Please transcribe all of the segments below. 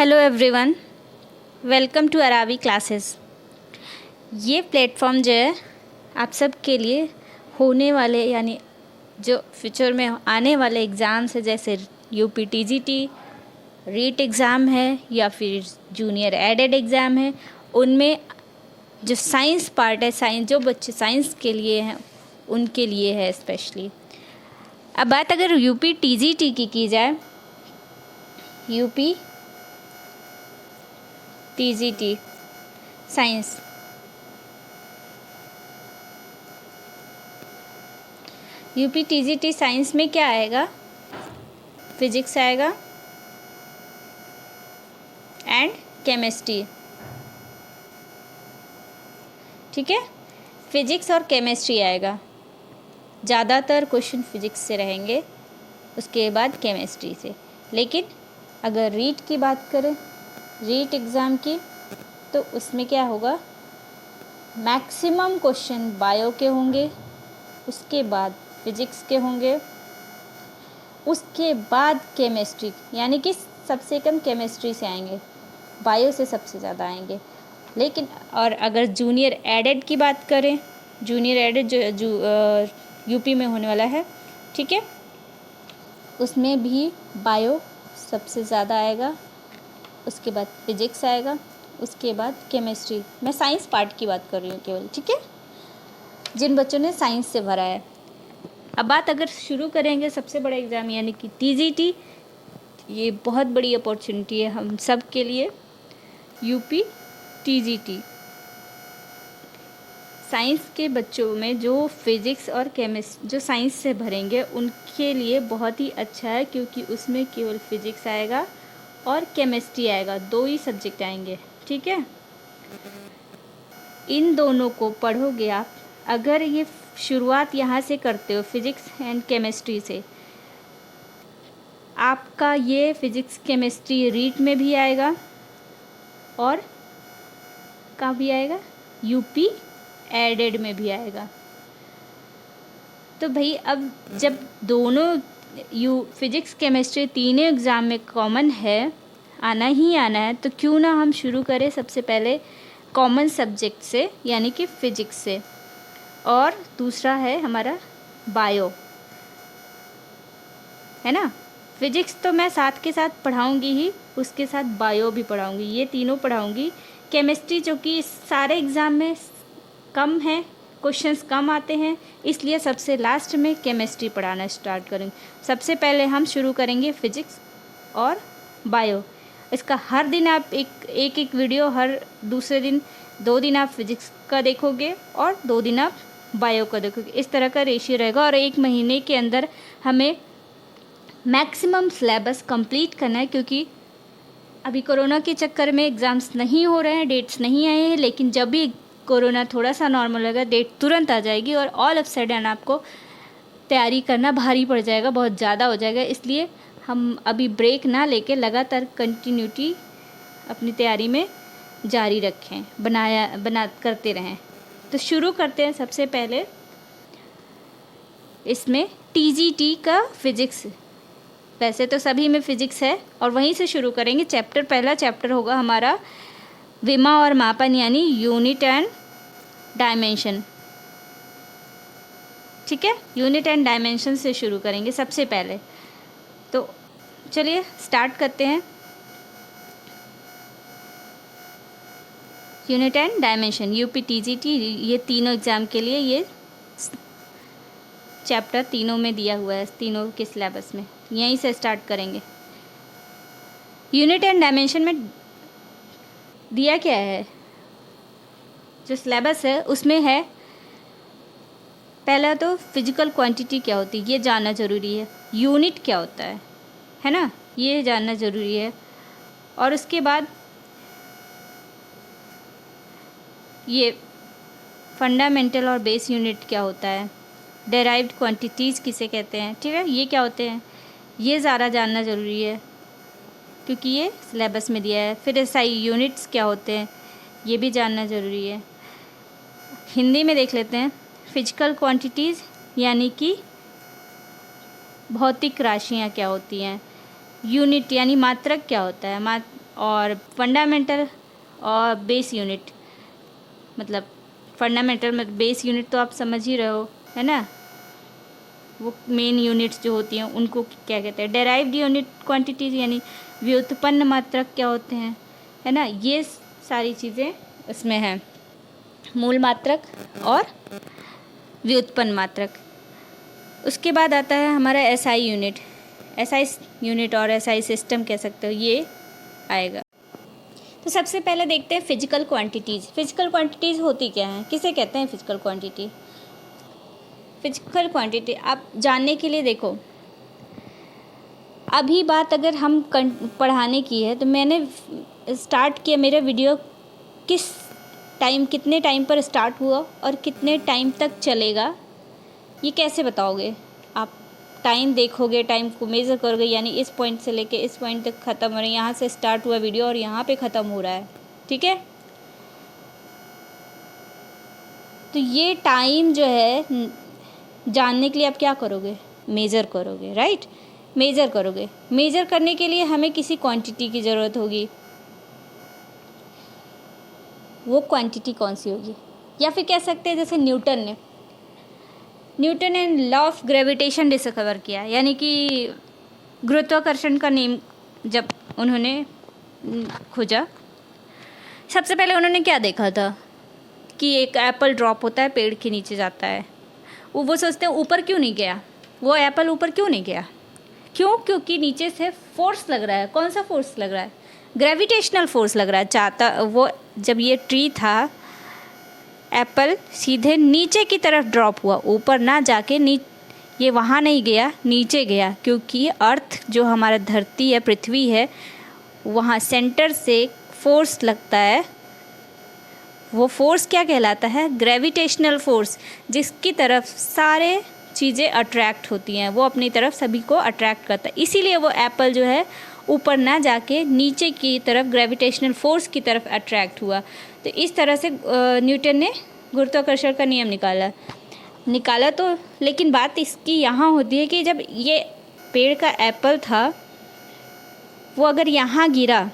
Hello everyone, welcome to Aravi classes. ये platform जो है आप सब के लिए होने वाले यानी जो फ्यूचर में आने वाले एग्ज़ाम्स है, जैसे यूपी टीजीटी रीट एग्ज़ाम है या फिर जूनियर एडेड एग्ज़ाम है, उनमें जो साइंस पार्ट है, साइंस जो बच्चे साइंस के लिए हैं उनके लिए है स्पेशली। अब बात अगर यूपी टीजीटी की जाए, UP TGT science, UP TGT science में क्या आएगा? फिजिक्स आएगा एंड केमिस्ट्री। ठीक है, फिजिक्स और केमिस्ट्री आएगा। ज़्यादातर क्वेश्चन फिजिक्स से रहेंगे, उसके बाद केमिस्ट्री से। लेकिन अगर रीट की बात करें, रीट एग्ज़ाम की, तो उसमें क्या होगा? मैक्सिमम क्वेश्चन बायो के होंगे, उसके बाद फिजिक्स के होंगे, उसके बाद केमिस्ट्री, यानी कि सबसे कम केमिस्ट्री से आएंगे, बायो से सबसे ज़्यादा आएंगे। लेकिन और अगर जूनियर एडेड की बात करें, जूनियर एडेड जो यूपी में होने वाला है, ठीक है, उसमें भी बायो सबसे ज़्यादा आएगा, उसके बाद फिजिक्स आएगा, उसके बाद केमिस्ट्री। मैं साइंस पार्ट की बात कर रही हूँ केवल, ठीक है, जिन बच्चों ने साइंस से भरा है। अब बात अगर शुरू करेंगे सबसे बड़ा एग्ज़ाम यानी कि टीजीटी, ये बहुत बड़ी अपॉर्चुनिटी है हम सब के लिए। यूपी टीजीटी साइंस के बच्चों में जो फिज़िक्स और केमिस्ट्री जो साइंस से भरेंगे उनके लिए बहुत ही अच्छा है, क्योंकि उसमें केवल फिज़िक्स आएगा और केमिस्ट्री आएगा, दो ही सब्जेक्ट आएंगे। ठीक है, इन दोनों को पढ़ोगे आप। अगर ये शुरुआत यहाँ से करते हो फिज़िक्स एंड केमिस्ट्री से, आपका ये फिज़िक्स केमिस्ट्री रीट में भी आएगा और कहाँ भी आएगा? यूपी एडेड में भी आएगा। तो भाई अब जब दोनों फिज़िक्स केमिस्ट्री तीनों एग्ज़ाम में कॉमन है, आना ही आना है, तो क्यों ना हम शुरू करें सबसे पहले कॉमन सब्जेक्ट से, यानी कि फ़िज़िक्स से, और दूसरा है हमारा बायो, है ना। फ़िज़िक्स तो मैं साथ के साथ पढ़ाऊँगी ही, उसके साथ बायो भी पढ़ाऊँगी, ये तीनों पढ़ाऊँगी। केमिस्ट्री जो कि सारे एग्ज़ाम में कम है, क्वेश्चंस कम आते हैं, इसलिए सबसे लास्ट में केमिस्ट्री पढ़ाना स्टार्ट करेंगे। सबसे पहले हम शुरू करेंगे फिज़िक्स और बायो। इसका हर दिन आप एक वीडियो, हर दूसरे दिन 2 दिन आप फिज़िक्स का देखोगे और 2 दिन आप बायो का देखोगे। इस तरह का रेशियो रहेगा और 1 महीने के अंदर हमें मैक्सिमम सिलेबस कंप्लीट करना है, क्योंकि अभी कोरोना के चक्कर में एग्ज़ाम्स नहीं हो रहे हैं, डेट्स नहीं आए हैं। लेकिन जब भी कोरोना थोड़ा सा नॉर्मल होगा, डेट तुरंत आ जाएगी और ऑल ऑफ सडन आपको तैयारी करना भारी पड़ जाएगा, बहुत ज़्यादा हो जाएगा। इसलिए हम अभी ब्रेक ना लेके लगातार कंटिन्यूटी अपनी तैयारी में जारी रखें, करते रहें। तो शुरू करते हैं सबसे पहले इसमें टीजीटी का फिज़िक्स। वैसे तो सभी में फिज़िक्स है और वहीं से शुरू करेंगे। पहला चैप्टर होगा हमारा विमा और मापन, यानी यूनिट एंड डायमेंशन। ठीक है, यूनिट एंड डायमेंशन से शुरू करेंगे सबसे पहले। तो चलिए स्टार्ट करते हैं। Unit and dimension, UP TGT, ये तीनों एग्ज़ाम के लिए ये चैप्टर तीनों में दिया हुआ है, तीनों के सिलेबस में। यहीं से स्टार्ट करेंगे। यूनिट एंड डायमेंशन में दिया क्या है, जो सिलेबस है उसमें है, पहला तो फिजिकल क्वांटिटी क्या होती है ये जानना ज़रूरी है, यूनिट क्या होता है ना, ये जानना ज़रूरी है। और उसके बाद ये फंडामेंटल और बेस यूनिट क्या होता है, डेराइव्ड क्वांटिटीज़ किसे कहते हैं, ठीक है, ये क्या होते हैं, ये ज़्यादा जानना ज़रूरी है क्योंकि ये सिलेबस में दिया है। फिर एसआई यूनिट्स क्या होते हैं, ये भी जानना ज़रूरी है। हिंदी में देख लेते हैं। फिजिकल क्वांटिटीज़ यानी कि भौतिक राशियाँ क्या होती हैं, यूनिट यानी मात्रक क्या होता है, और फंडामेंटल और बेस यूनिट, मतलब फंडामेंटल में बेस यूनिट तो आप समझ ही रहे हो, है ना, वो मेन यूनिट्स जो होती हैं उनको क्या कहते हैं। डेराइव्ड यूनिट क्वांटिटीज यानी व्युत्पन्न मात्रक क्या होते हैं, है ना, ये सारी चीज़ें इसमें हैं, मूल मात्रक और व्युत्पन्न मात्रक। उसके बाद आता है हमारा एसआई यूनिट, एसआई यूनिट और एसआई सिस्टम कह सकते हो, ये आएगा। तो सबसे पहले देखते हैं फिजिकल क्वांटिटीज़। फिजिकल क्वांटिटीज़ होती क्या हैं, किसे कहते हैं फिजिकल क्वांटिटी। फिजिकल क्वांटिटी आप जानने के लिए देखो, अभी बात अगर हम पढ़ाने की है तो मैंने स्टार्ट किया, मेरा वीडियो किस टाइम कितने टाइम पर स्टार्ट हुआ और कितने टाइम तक चलेगा, ये कैसे बताओगे आप। टाइम देखोगे, टाइम को मेज़र करोगे, यानी इस पॉइंट से लेके इस पॉइंट तक ख़त्म हो रहा है, यहाँ से स्टार्ट हुआ वीडियो और यहाँ पे ख़त्म हो रहा है, ठीक है। तो ये टाइम जो है जानने के लिए आप क्या करोगे, मेज़र करोगे, राइट, मेज़र करोगे। मेज़र करने के लिए हमें किसी क्वांटिटी की ज़रूरत होगी, वो क्वांटिटी कौन सी होगी। या फिर कह सकते हैं जैसे न्यूटन ने लॉ ऑफ ग्रेविटेशन डिस्कवर किया, यानी कि गुरुत्वाकर्षण का नियम जब उन्होंने खोजा, सबसे पहले उन्होंने क्या देखा था कि एक एप्पल ड्रॉप होता है, पेड़ के नीचे जाता है, वो सोचते हैं ऊपर क्यों नहीं गया, वो एप्पल ऊपर क्यों नहीं गया, क्यों, क्योंकि नीचे से फोर्स लग रहा है। कौन सा फोर्स लग रहा है, ग्रेविटेशनल फोर्स लग रहा है। चाहता वो, जब ये ट्री था, एप्पल सीधे नीचे की तरफ ड्रॉप हुआ, ऊपर ना जाके ये वहाँ नहीं गया, नीचे गया, क्योंकि अर्थ जो हमारा धरती है, पृथ्वी है, वहाँ सेंटर से फोर्स लगता है। वो फोर्स क्या कहलाता है, ग्रेविटेशनल फोर्स, जिसकी तरफ सारे चीज़ें अट्रैक्ट होती हैं, वो अपनी तरफ सभी को अट्रैक्ट करता है। इसीलिए वो एप्पल जो है ऊपर ना जाके नीचे की तरफ ग्रेविटेशनल फोर्स की तरफ अट्रैक्ट हुआ। तो इस तरह से न्यूटन ने गुरुत्वाकर्षण का नियम निकाला तो, लेकिन बात इसकी यहाँ होती है कि जब ये पेड़ का एप्पल था, वो अगर यहाँ गिरा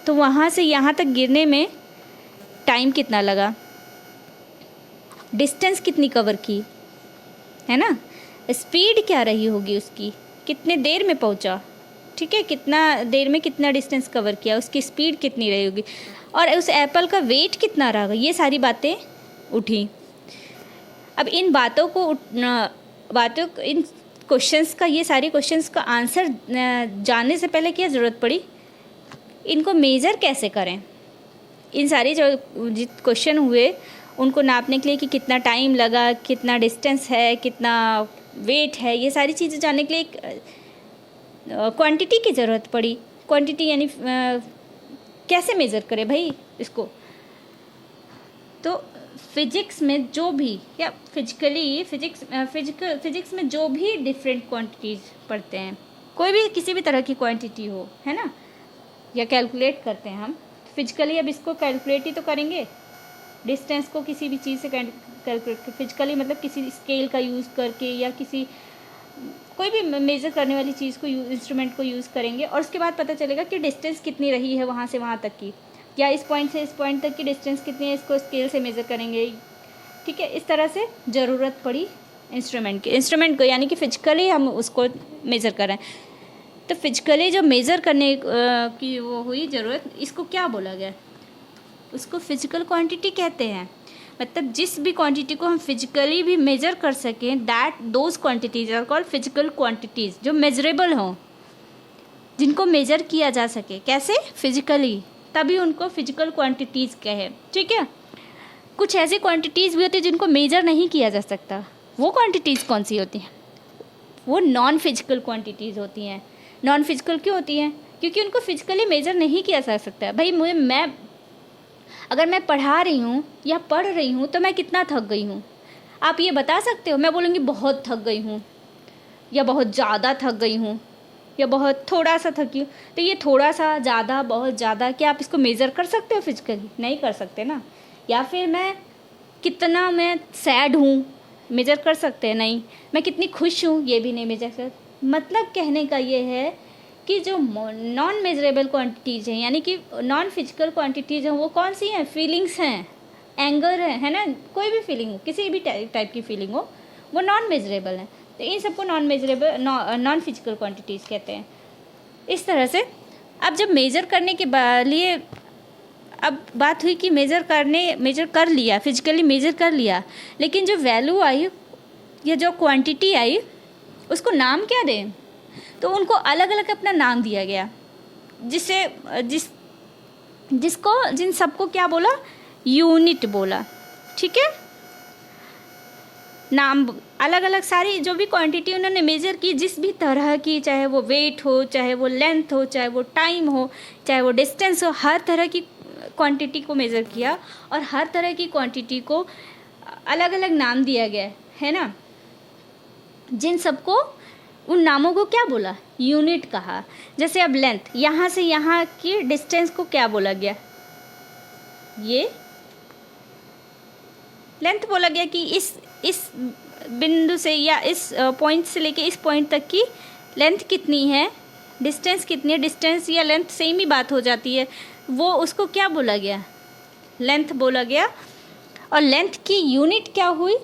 तो वहाँ से यहाँ तक गिरने में टाइम कितना लगा, डिस्टेंस कितनी कवर की, है ना, स्पीड क्या रही होगी उसकी, कितने देर में पहुँचा, ठीक है, कितना देर में कितना डिस्टेंस कवर किया, उसकी स्पीड कितनी रही होगी, और उस एप्पल का वेट कितना रहा, ये सारी बातें उठी। अब इन इन क्वेश्चंस का, ये सारे क्वेश्चंस का आंसर जानने से पहले क्या ज़रूरत पड़ी, इनको मेज़र कैसे करें। इन सारे जो क्वेश्चन हुए उनको नापने के लिए कि कितना टाइम लगा, कितना डिस्टेंस है, कितना वेट है, ये सारी चीज़ें जानने के लिए क्वांटिटी की ज़रूरत पड़ी। क्वांटिटी यानी कैसे मेज़र करें भाई इसको। तो फिजिक्स में जो भी, या फिजिक्स में जो भी डिफरेंट क्वांटिटीज़ पढ़ते हैं, कोई भी किसी भी तरह की क्वांटिटी हो, है ना, या कैलकुलेट करते हैं हम फिजिकली, अब इसको कैलकुलेट ही तो करेंगे, डिस्टेंस को किसी भी चीज़ से कैलकुलेट फिजिकली, मतलब किसी स्केल का यूज़ करके या किसी कोई भी मेज़र करने वाली चीज़ को इंस्ट्रूमेंट को यूज़ करेंगे, और उसके बाद पता चलेगा कि डिस्टेंस कितनी रही है वहाँ से वहाँ तक की, या इस पॉइंट से इस पॉइंट तक की डिस्टेंस कितनी है, इसको स्केल से मेज़र करेंगे, ठीक है। इस तरह से ज़रूरत पड़ी इंस्ट्रूमेंट को, यानी कि फिजिकली हम उसको मेज़र करें। तो फिजिकली जो मेज़र करने की वो हुई ज़रूरत, इसको क्या बोला गया, उसको फिजिकल क्वांटिटी कहते हैं। मतलब जिस भी क्वांटिटी को हम फिजिकली भी मेज़र कर सकें, those quantities are called physical quantities, जो मेजरेबल हों, जिनको मेज़र किया जा सके, कैसे, फिजिकली, तभी उनको फिजिकल क्वांटिटीज़ कहे, ठीक है। कुछ ऐसी क्वांटिटीज़ भी होती है जिनको मेज़र नहीं किया जा सकता, वो क्वांटिटीज़ कौन सी होती हैं, वो नॉन फिजिकल क्वांटिटीज़ होती हैं। नॉन फिजिकल क्यों होती हैं, क्योंकि उनको फिजिकली मेज़र नहीं किया जा सकता। भाई अगर मैं पढ़ा रही हूँ या पढ़ रही हूँ तो मैं कितना थक गई हूँ, आप ये बता सकते हो। मैं बोलूँगी बहुत थक गई हूँ, या बहुत ज़्यादा थक गई हूँ, या बहुत थोड़ा सा थकी हूँ। तो ये थोड़ा सा, ज़्यादा, बहुत ज़्यादा, क्या आप इसको मेज़र कर सकते हो फिजिकली? नहीं कर सकते ना। या फिर मैं सैड हूँ, मेज़र कर सकते हैं? नहीं। मैं कितनी खुश हूँ, ये भी नहीं मेज़र कर। मतलब कहने का ये है कि जो नॉन मेजरेबल क्वांटिटीज़ हैं, यानी कि नॉन फिजिकल क्वांटिटीज़ हैं, वो कौन सी हैं? फीलिंग्स हैं, एंगर है ना, कोई भी फीलिंग हो, किसी भी टाइप की फीलिंग हो, वो नॉन मेजरेबल है। तो इन सबको non measurable non physical quantities कहते हैं। इस तरह से अब जब मेज़र करने के लिए अब बात हुई कि मेज़र कर लिया, फिजिकली मेज़र कर लिया, लेकिन जो वैल्यू आई या जो क्वांटिटी आई उसको नाम क्या दें? तो उनको अलग अलग अपना नाम दिया गया, जिन सबको क्या बोला? यूनिट बोला। ठीक है, नाम अलग अलग, सारी जो भी क्वांटिटी उन्होंने मेज़र की, जिस भी तरह की, चाहे वो वेट हो, चाहे वो लेंथ हो, चाहे वो टाइम हो, चाहे वो डिस्टेंस हो, हर तरह की क्वांटिटी को मेज़र किया और हर तरह की क्वांटिटी को अलग अलग नाम दिया गया है ना। जिन सबको, उन नामों को क्या बोला? यूनिट कहा। जैसे अब लेंथ, यहाँ से यहाँ की डिस्टेंस को क्या बोला गया? ये लेंथ बोला गया कि इस बिंदु से या इस पॉइंट से लेके इस पॉइंट तक की लेंथ कितनी है, डिस्टेंस कितनी है। डिस्टेंस या लेंथ सेम ही बात हो जाती है, वो उसको क्या बोला गया? लेंथ बोला गया। और लेंथ की यूनिट क्या हुई?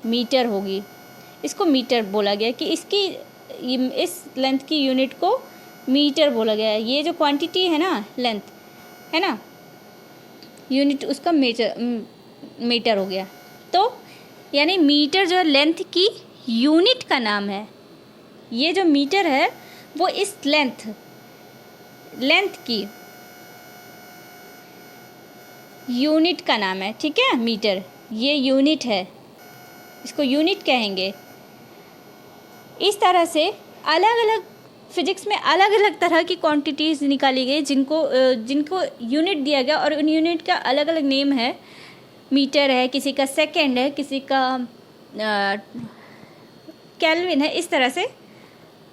मीटर होगी। इसको मीटर बोला गया कि इस लेंथ की यूनिट को मीटर बोला गया है। ये जो क्वांटिटी है ना, लेंथ है ना, यूनिट उसका मीटर हो गया। तो यानी मीटर जो है लेंथ की यूनिट का नाम है। ये जो मीटर है वो इस लेंथ की यूनिट का नाम है। ठीक है, मीटर ये यूनिट है, इसको यूनिट कहेंगे। इस तरह से अलग अलग फिजिक्स में अलग अलग तरह की क्वांटिटीज़ निकाली गई, जिनको यूनिट दिया गया और उन यूनिट का अलग अलग नेम है। मीटर है, किसी का सेकंड है, किसी का केल्विन है। इस तरह से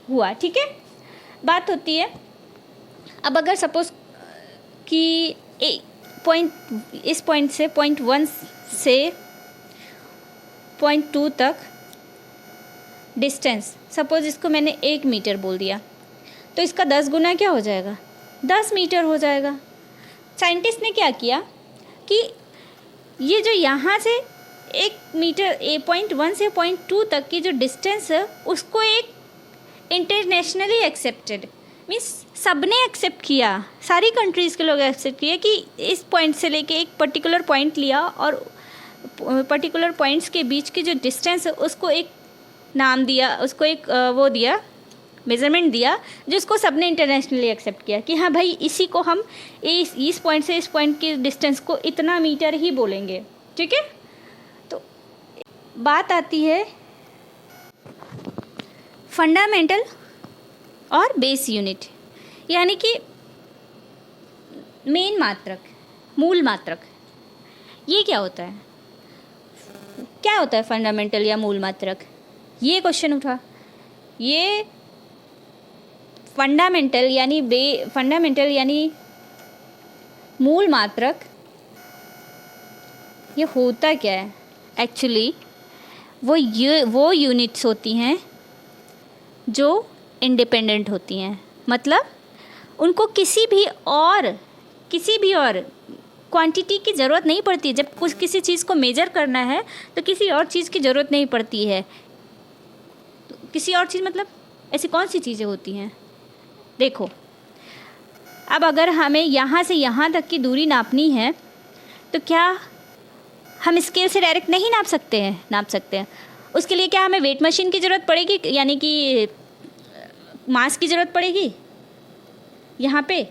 हुआ। ठीक है, बात होती है अब अगर सपोज कि इस पॉइंट से पॉइंट 1 से पॉइंट 2 तक डिस्टेंस, सपोज इसको मैंने 1 मीटर बोल दिया, तो इसका 10 गुना क्या हो जाएगा? 10 मीटर हो जाएगा। साइंटिस्ट ने क्या किया कि ये जो यहाँ से 1 मीटर पॉइंट 1 से पॉइंट 2 तक की जो डिस्टेंस है, उसको एक इंटरनेशनली एक्सेप्टेड, मीन्स सबने एक्सेप्ट किया, सारी कंट्रीज़ के लोग एक्सेप्ट किए कि इस पॉइंट से लेके एक पर्टिकुलर पॉइंट लिया और पर्टिकुलर पॉइंट्स के बीच की जो डिस्टेंस है उसको एक नाम दिया, उसको एक वो दिया, मेज़रमेंट दिया, जिसको सबने इंटरनेशनली एक्सेप्ट किया कि हाँ भाई, इसी को हम इस पॉइंट से इस पॉइंट की डिस्टेंस को इतना मीटर ही बोलेंगे। ठीक है, तो बात आती है फंडामेंटल और बेस यूनिट, यानी कि मेन मात्रक, मूल मात्रक। ये क्या होता है? क्या होता है फंडामेंटल या मूल मात्रक? ये क्वेश्चन उठा। ये फंडामेंटल यानी मूल मात्रक, ये होता क्या है? एक्चुअली वो यूनिट्स होती हैं जो इंडिपेंडेंट होती हैं, मतलब उनको किसी भी और क्वांटिटी की ज़रूरत नहीं पड़ती। जब किसी चीज़ को मेजर करना है तो किसी और चीज़ की ज़रूरत नहीं पड़ती है। तो किसी और चीज़ मतलब ऐसी कौन सी चीज़ें होती हैं? देखो, अब अगर हमें यहाँ से यहाँ तक की दूरी नापनी है तो क्या हम स्केल से डायरेक्ट नहीं नाप सकते हैं? नाप सकते हैं। उसके लिए क्या हमें वेट मशीन की ज़रूरत पड़ेगी, यानी कि मास की ज़रूरत पड़ेगी यहाँ पे,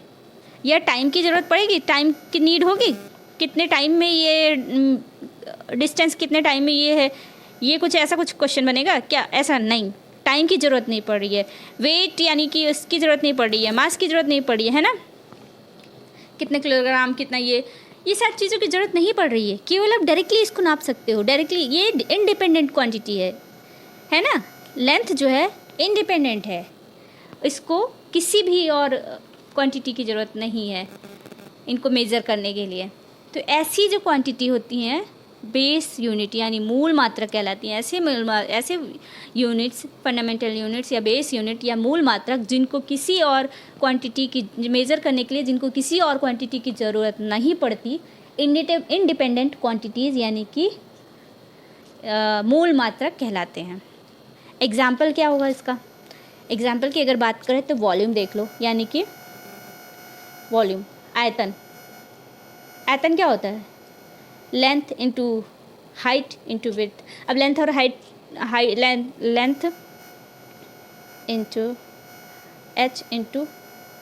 या टाइम की ज़रूरत पड़ेगी? टाइम की नीड होगी, कितने टाइम में ये डिस्टेंस, कितने टाइम में ये है, ये कुछ ऐसा कुछ क्वेश्चन बनेगा क्या? ऐसा नहीं, टाइम की ज़रूरत नहीं पड़ रही है। वेट यानी कि उसकी ज़रूरत नहीं पड़ रही है, मास की ज़रूरत नहीं पड़ रही है ना, कितने किलोग्राम, कितना, ये सब चीज़ों की ज़रूरत नहीं पड़ रही है। केवल आप डायरेक्टली इसको नाप सकते हो। डायरेक्टली ये इंडिपेंडेंट क्वांटिटी है ना। लेंथ जो है इंडिपेंडेंट है, इसको किसी भी और क्वांटिटी की ज़रूरत नहीं है इनको मेज़र करने के लिए। तो ऐसी जो क्वांटिटी होती हैं बेस यूनिट यानी मूल मात्रक कहलाती हैं। ऐसे यूनिट्स, फंडामेंटल यूनिट्स या बेस यूनिट या मूल मात्रक जिनको किसी और क्वांटिटी की मेज़र करने के लिए जिनको किसी और क्वांटिटी की ज़रूरत नहीं पड़ती, इंडिपेंडेंट क्वांटिटीज़ यानी कि मूल मात्रक कहलाते हैं। एग्जाम्पल क्या होगा इसका? एग्जाम्पल की अगर बात करें तो वॉल्यूम देख लो, यानी कि वॉल्यूम, आयतन। आयतन क्या होता है? Length into height into width. अब लेंथ और लेंथ इंटू एच इंटू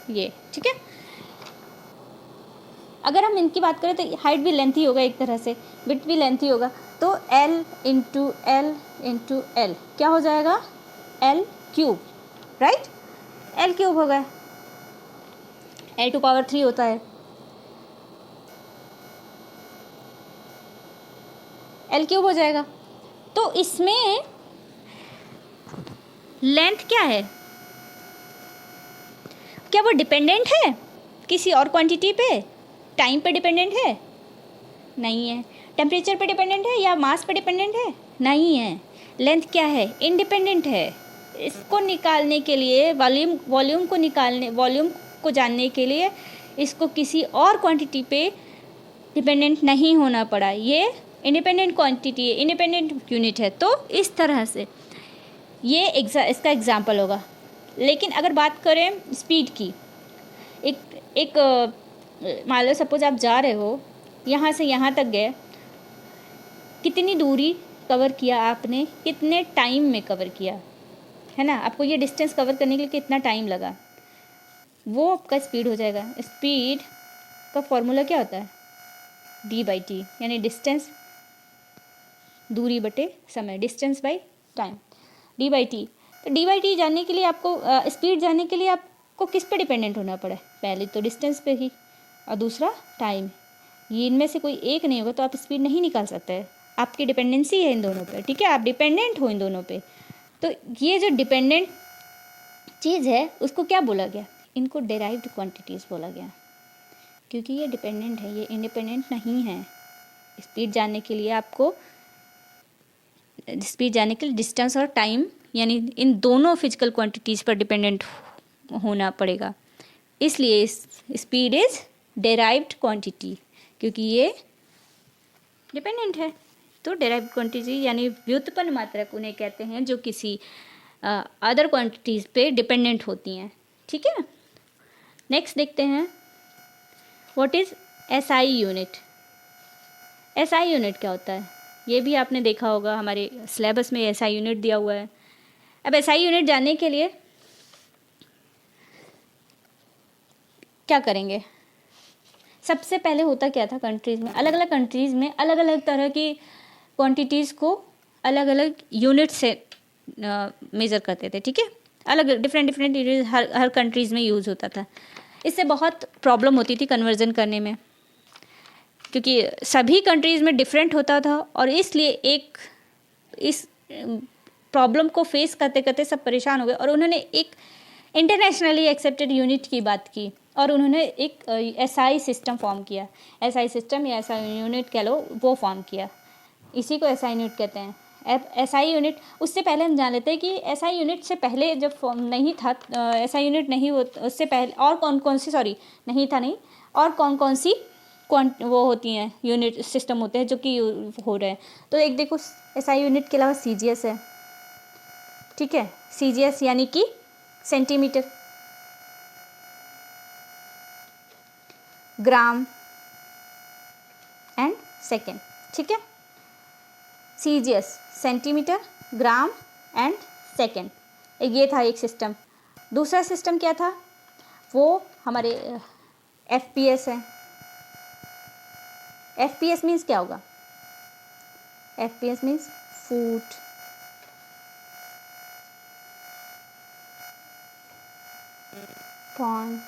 ये, ठीक है। अगर हम इनकी बात करें तो हाइट भी लेंथ ही होगा एक तरह से, विड्थ भी लेंथ ही होगा, तो एल इंटू एल क्या हो जाएगा? L cube, right? L cube हो गया, L⁻³ होता है, एल क्यूब हो जाएगा। तो इसमें लेंथ क्या है? क्या वो डिपेंडेंट है किसी और क्वांटिटी पे? टाइम पे डिपेंडेंट है? नहीं है। टेम्परेचर पे डिपेंडेंट है या मास पे डिपेंडेंट है? नहीं है। लेंथ क्या है? इंडिपेंडेंट है। इसको निकालने के लिए वॉल्यूम को जानने के लिए इसको किसी और क्वांटिटी पे डिपेंडेंट नहीं होना पड़ा। ये इंडिपेंडेंट क्वांटिटी है, इंडिपेंडेंट यूनिट है। तो इस तरह से ये इसका एग्जाम्पल होगा। लेकिन अगर बात करें स्पीड की, एक मान लो सपोज आप जा रहे हो, यहाँ से यहाँ तक गए, कितनी दूरी कवर किया आपने, कितने टाइम में कवर किया, है ना? आपको ये डिस्टेंस कवर करने के लिए कितना टाइम लगा, वो आपका स्पीड हो जाएगा। स्पीड का फॉर्मूला क्या होता है? d/t, यानी डिस्टेंस दूरी बटे समय, डिस्टेंस बाय टाइम, d/t। तो d/t जानने के लिए आपको स्पीड जानने के लिए आपको किस पे डिपेंडेंट होना पड़ा? पहले तो डिस्टेंस पे ही, और दूसरा टाइम। ये इनमें से कोई एक नहीं होगा तो आप स्पीड नहीं निकाल सकते। आपकी डिपेंडेंसी है इन दोनों पे, ठीक है? आप डिपेंडेंट हो इन दोनों पे। तो ये जो डिपेंडेंट चीज़ है उसको क्या बोला गया? इनको डेराइव्ड क्वांटिटीज़ बोला गया, क्योंकि ये डिपेंडेंट है, ये इंडिपेंडेंट नहीं है। स्पीड जानने के लिए आपको डिस्टेंस और टाइम यानी इन दोनों फिजिकल क्वांटिटीज़ पर डिपेंडेंट होना पड़ेगा। इसलिए स्पीड इज़ डेराइव्ड क्वांटिटी, क्योंकि ये डिपेंडेंट है। तो डेराइव्ड क्वांटिटी यानी व्युत्पन्न मात्रक उन्हें कहते हैं जो किसी अदर क्वांटिटीज़ पे डिपेंडेंट होती हैं, ठीक है। नेक्स्ट देखते हैं, what is SI unit. SI unit क्या होता है? ये भी आपने देखा होगा, हमारे सिलेबस में SI यूनिट दिया हुआ है। अब SI यूनिट जानने के लिए क्या करेंगे? सबसे पहले होता क्या था, कंट्रीज़ में, अलग अलग कंट्रीज़ में अलग अलग तरह की क्वांटिटीज़ को अलग अलग यूनिट से मेज़र करते थे, ठीक है। अलग डिफरेंट यूनिट हर कंट्रीज़ में यूज़ होता था। इससे बहुत प्रॉब्लम होती थी कन्वर्जन करने में, क्योंकि सभी कंट्रीज़ में डिफरेंट होता था, और इसलिए इस प्रॉब्लम को फेस करते करते सब परेशान हो गए, और उन्होंने एक इंटरनेशनली एक्सेप्टेड यूनिट की बात की, और उन्होंने एक SI सिस्टम फॉर्म किया। SI सिस्टम या SI यूनिट कह लो, वो फॉर्म किया। इसी को SI यूनिट कहते हैं। SI यूनिट, उससे पहले हम जान लेते हैं कि SI यूनिट से पहले जब फॉर्म नहीं था, SI यूनिट नहीं हो, उससे पहले और कौन सी और कौन सी वो होती हैं, यूनिट सिस्टम होते हैं जो कि हो रहे हैं। तो एक देखो, SI यूनिट के अलावा CGS है, ठीक है। CGS यानी कि सेंटीमीटर, ग्राम एंड सेकेंड, ठीक है। CGS centimetre, gram and second, ये था एक सिस्टम। दूसरा सिस्टम क्या था? वो हमारे FPS है। FPS मीन्स क्या होगा? FPS means foot, point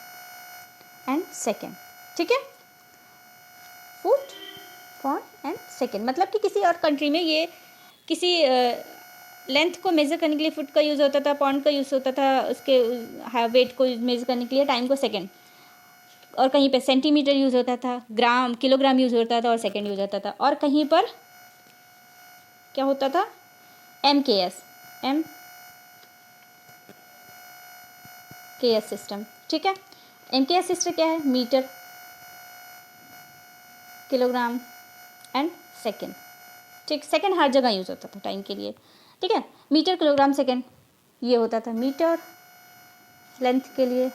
and second, ठीक है। फुट, पॉइंट एंड सेकेंड, मतलब कि किसी और कंट्री में ये किसी लेंथ को मेज़र करने के लिए फुट का यूज़ होता था, पॉइंट का यूज़ होता था, उसके वेट को मेज़र करने के लिए, टाइम को सेकेंड, और कहीं पे सेंटीमीटर यूज़ होता था, किलोग्राम यूज़ होता था, और सेकेंड यूज़ होता था, और कहीं पर क्या होता था, MKS सिस्टम, ठीक है। MKS सिस्टम क्या है, मीटर, किलोग्राम एंड सेकेंड, ठीक। सेकेंड हर जगह यूज़ होता था टाइम के लिए, ठीक है। मीटर, किलोग्राम, सेकेंड ये होता था। मीटर लेंथ के लिए,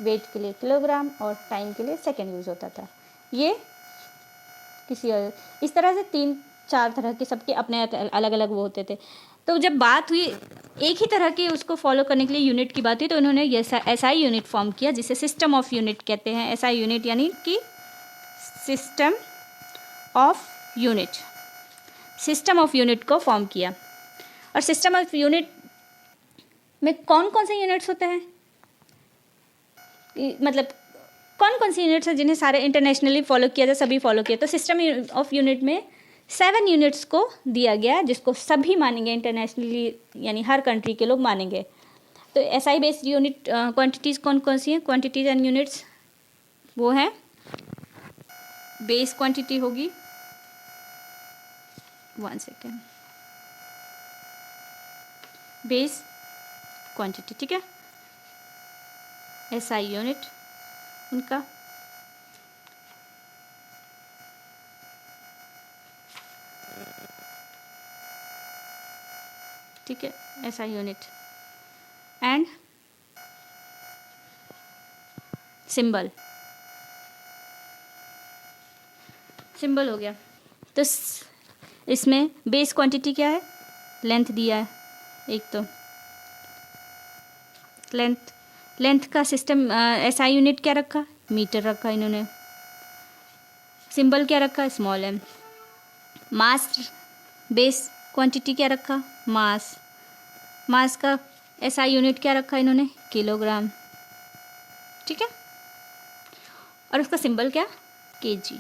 वेट के लिए किलोग्राम और टाइम के लिए सेकेंड यूज़ होता था। ये किसी और इस तरह से 3-4 तरह के सबके अपने अलग अलग वो होते थे। तो जब बात हुई एक ही तरह के उसको फॉलो करने के लिए यूनिट की बात हुई, तो इन्होंने SI यूनिट फॉर्म किया, जिसे सिस्टम ऑफ यूनिट कहते हैं। SI यूनिट यानी कि सिस्टम ऑफ यूनिट को फॉर्म किया। और सिस्टम ऑफ यूनिट में कौन कौन से यूनिट्स होते हैं, मतलब कौन कौन सी यूनिट्स हैं जिन्हें सारे इंटरनेशनली फॉलो किया जाए, सभी फॉलो किया। तो सिस्टम ऑफ यूनिट में 7 यूनिट्स को दिया गया, जिसको सभी मानेंगे इंटरनेशनली, यानी हर कंट्री के लोग मानेंगे। तो SI बेस्ड यूनिट क्वांटिटीज़ कौन कौन सी हैं, क्वांटिटीज़ एंड यूनिट्स, वो हैं बेस क्वांटिटी होगी, 1 सेकेंड, बेस क्वांटिटी, ठीक है। SI यूनिट उनका, ठीक है, SI यूनिट एंड सिंबल हो गया। तो इसमें बेस क्वांटिटी क्या है, लेंथ दिया है एक, तो लेंथ का सिस्टम SI यूनिट क्या रखा, मीटर रखा इन्होंने। सिंबल क्या रखा, स्मॉल m। मास बेस क्वांटिटी क्या रखा, मास का SI यूनिट क्या रखा इन्होंने, किलोग्राम, ठीक है। और उसका सिंबल क्या, kg,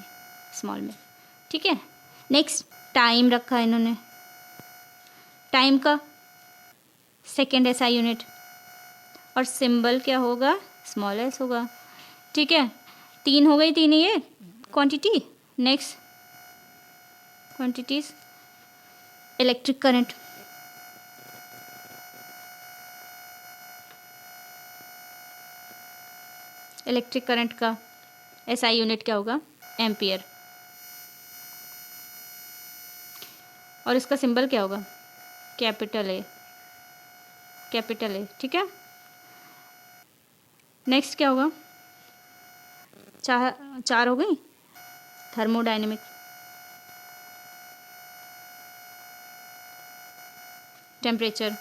स्मॉल में, ठीक है। नेक्स्ट टाइम रखा इन्होंने, टाइम का सेकेंड SI यूनिट, और सिंबल क्या होगा, स्मॉल s होगा, ठीक है। 3 हो गई, 3 ये quantity. Next quantities, electric current, electric current का SI यूनिट क्या होगा, एम्पियर, और इसका सिंबल क्या होगा, कैपिटल ए, ठीक है। नेक्स्ट क्या होगा, 4 हो गई, थर्मोडायनेमिक, टेम्परेचर,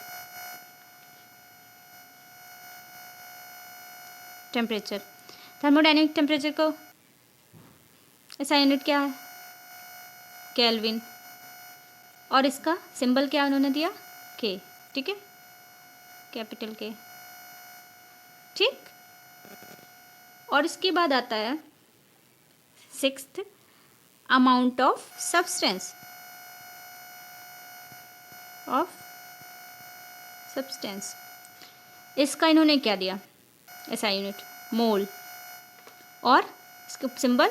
थर्मोडायनेमिक टेम्परेचर को SI यूनिट क्या है, केल्विन, और इसका सिंबल क्या उन्होंने दिया, K, ठीक है, कैपिटल K, ठीक। और इसके बाद आता है 6th, अमाउंट ऑफ सब्सटेंस, इसका इन्होंने क्या दिया, SI यूनिट मोल, और इसका सिंबल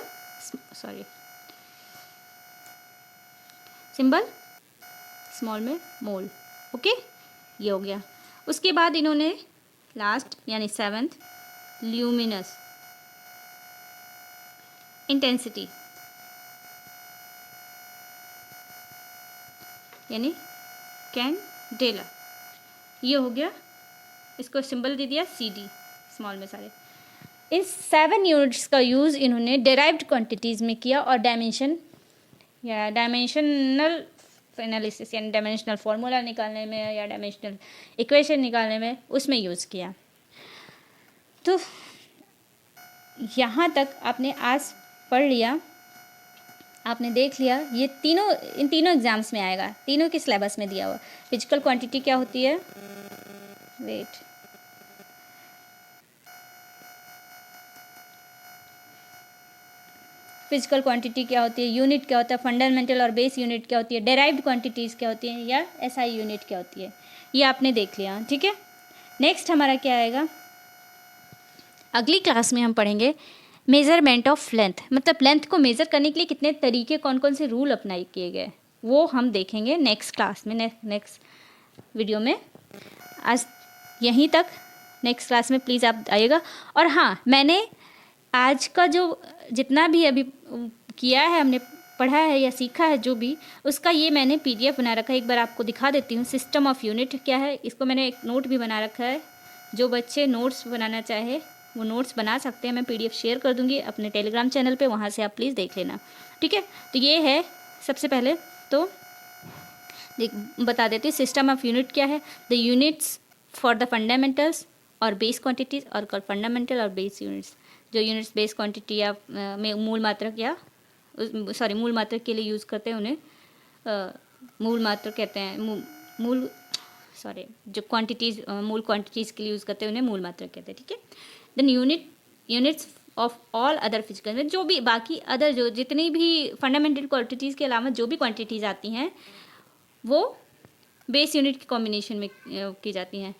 स्मॉल में मोल, ओके, ये हो गया। उसके बाद इन्होंने लास्ट यानी 7th, ल्यूमिनस इंटेंसिटी, यानी कैंडेला, ये हो गया। इसको सिंबल दे दिया CD, स्मॉल में सारे। इन 7 यूनिट्स का यूज़ इन्होंने डेराइव्ड क्वांटिटीज़ में किया, और डायमेंशनल एनालिसिस यानी डायमेंशनल फार्मूला निकालने में या डायमेंशनल इक्वेशन निकालने में उसमें यूज़ किया। तो यहाँ तक आपने आज पढ़ लिया, आपने देख लिया। ये इन तीनों एग्जाम्स में आएगा, तीनों के सिलेबस में दिया हुआ। फिजिकल क्वांटिटी क्या होती है, वेट, फिजिकल क्वांटिटी क्या होती है, यूनिट क्या होता है, फंडामेंटल और बेस यूनिट क्या होती है, डेराइव्ड क्वांटिटीज़ क्या होती हैं, या SI यूनिट क्या होती है, ये आपने देख लिया, ठीक है। नेक्स्ट हमारा क्या आएगा, अगली क्लास में हम पढ़ेंगे मेज़रमेंट ऑफ लेंथ, मतलब लेंथ को मेज़र करने के लिए कितने तरीके, कौन कौन से रूल अप्लाई किए गए, वो हम देखेंगे नेक्स्ट क्लास में, नेक्स्ट वीडियो में। आज यहीं तक, नेक्स्ट क्लास में प्लीज़ आप आइएगा। और हाँ, मैंने आज का जो जितना भी अभी किया है, हमने पढ़ा है या सीखा है जो भी, उसका ये मैंने PDF बना रखा है। एक बार आपको दिखा देती हूँ। सिस्टम ऑफ यूनिट क्या है, इसको मैंने एक नोट भी बना रखा है। जो बच्चे नोट्स बनाना चाहे वो नोट्स बना सकते हैं। मैं PDF शेयर कर दूँगी अपने टेलीग्राम चैनल पे, वहाँ से आप प्लीज़ देख लेना, ठीक है। तो ये है, सबसे पहले तो बता देती हूँ सिस्टम ऑफ यूनिट क्या है। The units for the fundamentals और बेस क्वांटिटीज़ और कॉल्ड फंडामेंटल और बेस यूनिट्स। जो यूनिट्स बेस क्वांटिटी या में मूल मात्रक या मूल मात्रक के लिए यूज़ करते हैं उन्हें मूल मात्रक कहते हैं। जो क्वांटिटीज़ मूल क्वांटिटीज़ के लिए यूज़ करते हैं उन्हें मूल मात्रक कहते हैं, ठीक है। Then units of all other physical, जो भी बाकी अदर जो जितनी भी फंडामेंटल क्वांटिटीज़ के अलावा जो भी क्वांटिटीज़ आती हैं वो बेस यूनिट के कॉम्बिनेशन में की जाती हैं।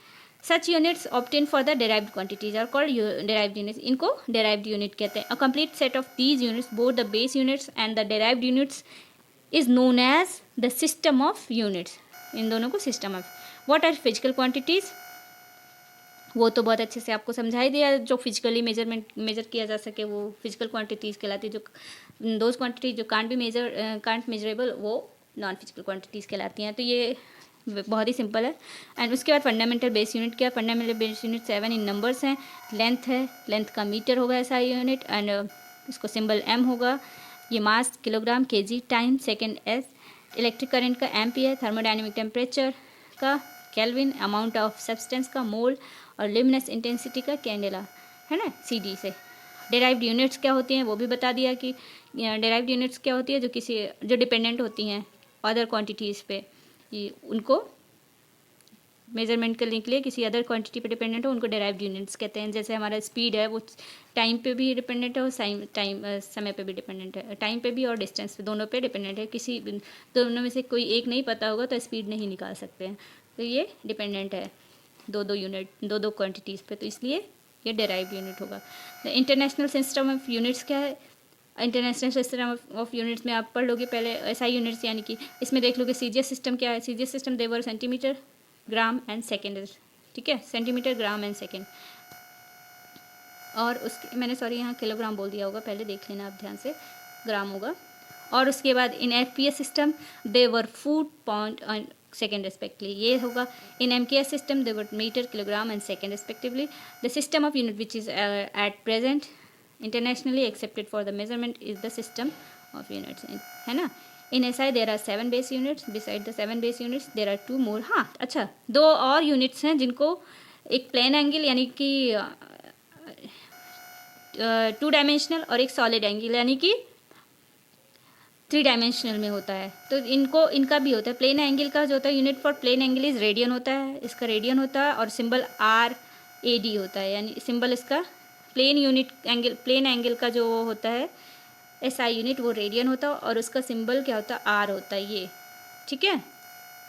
Such units obtain for the derived quantities are called derived units. इनको डेराइव्ड यूनिट कहते हैं। A complete set of these units, both the base units and the derived units, is known as the system of units. इन दोनों को system of. What are physical quantities, वो तो बहुत अच्छे से आपको समझा ही दिया। जो फिजिकली मेजर किया जा सके वो फिजिकल क्वांटिटीज़ कहलाती है। जो दोज क्वांटिटीज जो कांट मेजरेबल वो नॉन फिजिकल क्वांटिटीज़ कहलाती हैं। तो ये बहुत ही सिंपल है। एंड उसके बाद फंडामेंटल बेस यूनिट क्या है। Fundamental base unit 7 in numbers हैं। लेंथ है, लेंथ का मीटर होगा ऐसा यूनिट, एंड इसको सिंबल M होगा। ये mass kilogram, kg, time second S, electric current का एम्पियर, थर्मोडाइनमिक टेम्परेचर का केल्विन, अमाउंट ऑफ सब्सटेंस का मोल, और लिमिनस इंटेंसिटी का कैंडेला, है ना, CD से। डेराइव्ड यूनिट्स क्या होती हैं वो भी बता दिया कि डेराइव्ड यूनिट्स क्या होती है, जो डिपेंडेंट होती हैं अदर क्वांटिटीज़ पे, उनको मेजरमेंट करने के लिए किसी अदर क्वांटिटी पे डिपेंडेंट हो, उनको डेराइव्ड यूनिट्स कहते हैं। जैसे हमारा स्पीड है वो टाइम पे भी डिपेंडेंट है और समय पे भी डिपेंडेंट है। टाइम पे भी और डिस्टेंस पे, दोनों पे डिपेंडेंट है। किसी दोनों में से कोई एक नहीं पता होगा तो स्पीड नहीं निकाल सकते हैं। तो ये डिपेंडेंट है दो क्वान्टिटीज़ पे, तो इसलिए ये डेराइव्ड यूनिट होगा। The international system of units क्या है। इंटरनेशनल सिस्टम ऑफ यूनिट्स में आप पढ़ लोगे पहले SI यूनिट्स, यानी कि इसमें देख लोगे CGS सिस्टम क्या है। CGS system they are centimetre, gram and second, ठीक है, सेंटीमीटर, ग्राम एंड सेकेंड। और उसके मैंने यहाँ किलोग्राम बोल दिया होगा, पहले देख लेना आप ध्यान से, ग्राम होगा। और उसके बाद in FPS system they are foot, pound and second respectively, ये होगा। In MKS system they are metre, kilogram and second respectively. The system of unit which is at present internationally accepted for the measurement is the system of units, है ना। in SI there are 7 base units. Beside the 7 base units there are 2 more। हाँ, अच्छा, 2 और units हैं जिनको एक plane angle यानी कि 2 डायमेंशनल और एक सॉलिड एंगल यानी कि 3 डायमेंशनल में होता है। तो इनका भी होता है। प्लेन एंगल का जो होता है, unit for plane angle is radian होता है, इसका रेडियन होता है, और सिंबल RAD होता है, यानी सिंबल इसका प्लेन एंगल का जो होता है SI यूनिट वो रेडियन होता है, और उसका सिंबल क्या होता है, R होता है, ये, ठीक है,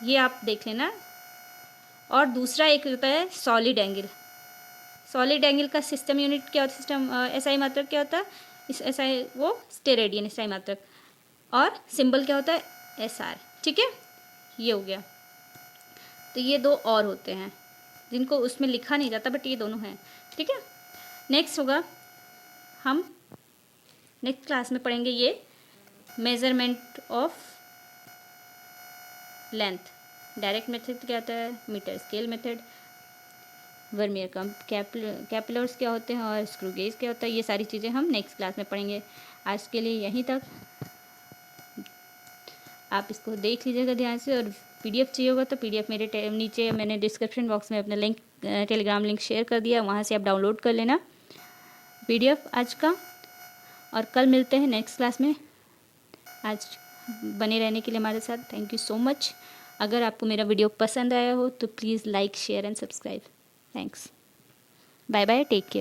ये आप देख लेना। और दूसरा एक होता है सॉलिड एंगल। सॉलिड एंगल का सिस्टम यूनिट क्या होता है, सिस्टम SI मात्रक क्या होता है, इस SI वो स्टेरेडियन SI मात्रक, और सिंबल क्या होता है SR, ठीक है, ये हो गया। तो ये 2 और होते हैं जिनको उसमें लिखा नहीं जाता, बट ये दोनों हैं, ठीक है। नेक्स्ट होगा, हम नेक्स्ट क्लास में पढ़ेंगे ये measurement of length. Direct method क्या होता है, मीटर स्केल मेथड, वर्नियर कैपिलर्स क्या होते हैं, और स्क्रू गेज क्या होता है। ये सारी चीज़ें हम नेक्स्ट क्लास में पढ़ेंगे। आज के लिए यहीं तक, आप इसको देख लीजिएगा ध्यान से। और PDF चाहिए होगा तो PDF मेरे नीचे मैंने डिस्क्रिप्शन बॉक्स में अपना लिंक, टेलीग्राम लिंक शेयर कर दिया, वहाँ से आप डाउनलोड कर लेना PDF आज का। और कल मिलते हैं नेक्स्ट क्लास में। आज बने रहने के लिए हमारे साथ थैंक यू सो मच। अगर आपको मेरा वीडियो पसंद आया हो तो please like, share and subscribe. Thanks, bye bye, take care.